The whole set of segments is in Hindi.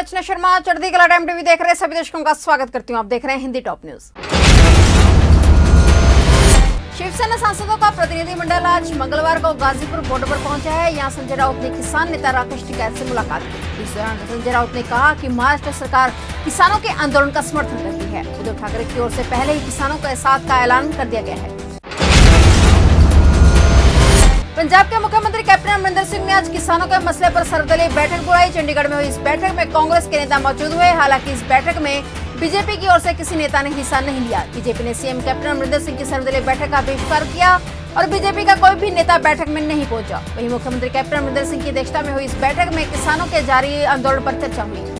अर्चना शर्मा, चढ़ती कला टाइम टीवी देख रहे सभी दर्शकों का स्वागत करती हूँ। आप देख रहे हैं हिंदी टॉप न्यूज। शिवसेना सांसदों का प्रतिनिधिमंडल आज मंगलवार को गाजीपुर बॉर्डर पर पहुंचा है। यहां संजय राउत ने किसान नेता राकेश टिकैत से मुलाकात की। इस दौरान संजय राउत ने कहा कि महाराष्ट्र सरकार किसानों के आंदोलन का समर्थन करती है। उद्धव ठाकरे की ओर से पहले ही किसानों के साथ का ऐलान कर दिया गया है। पंजाब के मुख्यमंत्री कैप्टन अमरिंदर सिंह ने आज किसानों के मसले पर सर्वदलीय बैठक बुलाई। चंडीगढ़ में हुई इस बैठक में कांग्रेस के नेता मौजूद हुए। हालांकि इस बैठक में बीजेपी की ओर से किसी नेता ने हिस्सा नहीं लिया। बीजेपी ने सीएम कैप्टन अमरिंदर सिंह की सर्वदलीय बैठक का बहिष्कार किया और बीजेपी का कोई भी नेता बैठक में नहीं पहुंचा। वहीं मुख्यमंत्री कैप्टन अमरिंदर सिंह की अध्यक्षता में हुई इस बैठक में किसानों के जारी आंदोलन पर चर्चा हुई।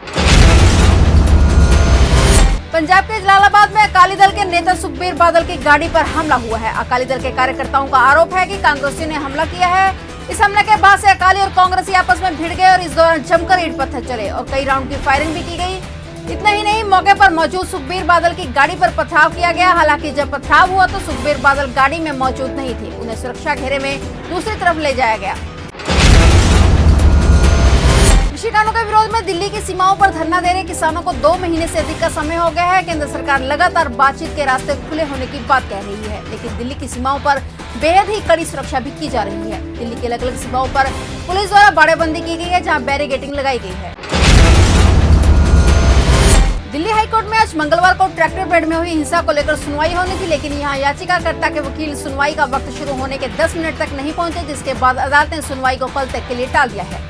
पंजाब के जलालाबाद में अकाली दल के नेता सुखबीर बादल की गाड़ी पर हमला हुआ है। अकाली दल के कार्यकर्ताओं का आरोप है कि कांग्रेसियों ने हमला किया है। इस हमले के बाद से अकाली और कांग्रेसी आपस में भिड़ गए और इस दौरान जमकर ईंट पत्थर चले और कई राउंड की फायरिंग भी की गई। इतना ही नहीं, मौके पर मौजूद सुखबीर बादल की गाड़ी पर पथराव किया गया। हालांकि जब पथराव हुआ तो सुखबीर बादल गाड़ी में मौजूद नहीं थे। उन्हें सुरक्षा घेरे में दूसरी तरफ ले जाया गया। कृषि कानूनों के विरोध में दिल्ली की सीमाओं पर धरना दे रहे किसानों को 2 महीने से अधिक का समय हो गया है। केंद्र सरकार लगातार बातचीत के रास्ते खुले होने की बात कह रही है, लेकिन दिल्ली की सीमाओं पर बेहद ही कड़ी सुरक्षा भी की जा रही है। दिल्ली की अलग अलग सीमाओं पर पुलिस द्वारा बाड़ेबंदी की गई है, जहां बैरिकेडिंग लगाई गई है। दिल्ली हाईकोर्ट में आज मंगलवार को ट्रैक्टर बेड में हुई हिंसा को लेकर सुनवाई होनी थी, लेकिन यहां याचिकाकर्ता के वकील सुनवाई का वक्त शुरू होने के 10 मिनट तक नहीं पहुंचे, जिसके बाद अदालत ने सुनवाई को कल तक के लिए टाल दिया है।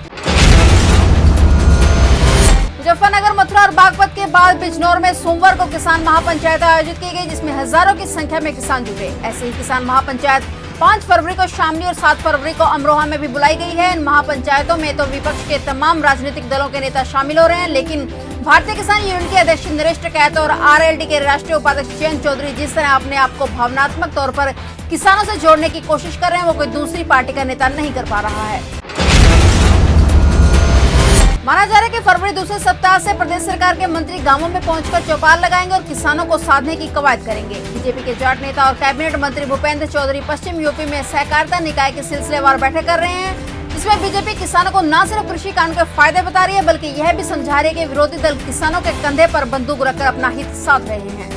मुजफ्फरनगर, मथुरा और बागपत के बाद बिजनौर में सोमवार को किसान महापंचायत आयोजित की गई, जिसमें हजारों की संख्या में किसान जुटे। ऐसे ही किसान महापंचायत 5 फरवरी को शामली और 7 फरवरी को अमरोहा में भी बुलाई गई है। इन महापंचायतों में तो विपक्ष के तमाम राजनीतिक दलों के नेता शामिल हो रहे हैं, लेकिन भारतीय किसान यूनियन के अध्यक्ष नरेश टिकैत और आरएलडी के राष्ट्रीय उपाध्यक्ष जयंत चौधरी जिस तरह अपने आप को भावनात्मक तौर पर किसानों से जोड़ने की कोशिश कर रहे हैं, वो कोई दूसरी पार्टी का नेता नहीं कर पा रहा है। माना जा रहा है कि फरवरी दूसरे सप्ताह से प्रदेश सरकार के मंत्री गांवों में पहुंचकर चौपाल लगाएंगे और किसानों को साधने की कवायद करेंगे। बीजेपी के जाट नेता और कैबिनेट मंत्री भूपेंद्र चौधरी पश्चिम यूपी में सहकारिता निकाय की सिलसिलेवार बैठक कर रहे हैं। इसमें बीजेपी किसानों को न सिर्फ कृषि कानून के फायदे बता रही है, बल्कि यह भी समझा रही है कि विरोधी दल किसानों के कंधे पर बंदूक रखकर अपना हित साध रहे हैं।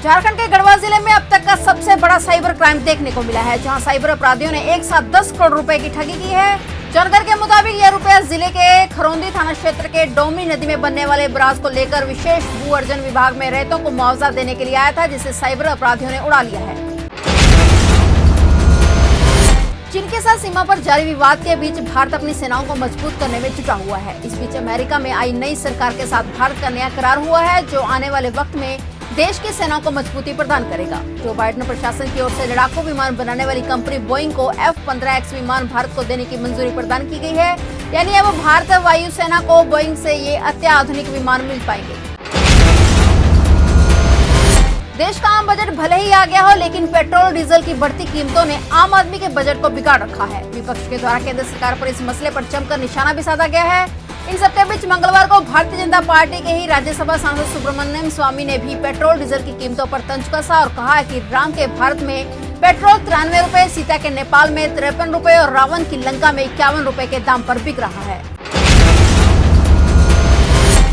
झारखंड के गढ़वा जिले में अब तक का सबसे बड़ा साइबर क्राइम देखने को मिला है, जहां साइबर अपराधियों ने एक साथ 10 करोड़ रुपए की ठगी की है। जानकारी के मुताबिक यह रुपया जिले के खरौंदी थाना क्षेत्र के डोमी नदी में बनने वाले बराज को लेकर विशेष भू अर्जन विभाग में रहतों को मुआवजा देने के लिए आया था, जिसे साइबर अपराधियों ने उड़ा लिया है। चीन के साथ सीमा पर जारी विवाद के बीच भारत अपनी सेनाओं को मजबूत करने में जुटा हुआ है। इस बीच अमेरिका में आई नई सरकार के साथ भारत का नया करार हुआ है, जो आने वाले वक्त में देश की सेनाओं को मजबूती प्रदान करेगा। जो बाइडेन प्रशासन की ओर से लड़ाकू विमान बनाने वाली कंपनी बोइंग को F-15X विमान भारत को देने की मंजूरी प्रदान की गई है। यानी अब भारतीय वायुसेना को बोइंग से ये अत्याधुनिक विमान मिल पाएंगे। देश का आम बजट भले ही आ गया हो, लेकिन पेट्रोल डीजल की बढ़ती कीमतों ने आम आदमी के बजट को बिगाड़ रखा है। विपक्ष के द्वारा केंद्र सरकार पर इस मसले पर जमकर निशाना भी साधा गया है। इन सबके बीच मंगलवार को भारतीय जनता पार्टी के ही राज्यसभा सांसद सुब्रमण्यम स्वामी ने भी पेट्रोल डीजल की कीमतों पर तंज कसा और कहा है कि राम के भारत में पेट्रोल 93 रुपए, सीता के नेपाल में 53 रुपए और रावण की लंका में 51 रुपए के दाम पर बिक रहा है।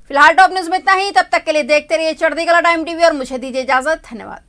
फिलहाल टॉप न्यूज में इतना ही। तब तक के लिए देखते रहिए चढ़ती कला टाइम टीवी और मुझे दीजिए इजाजत। धन्यवाद।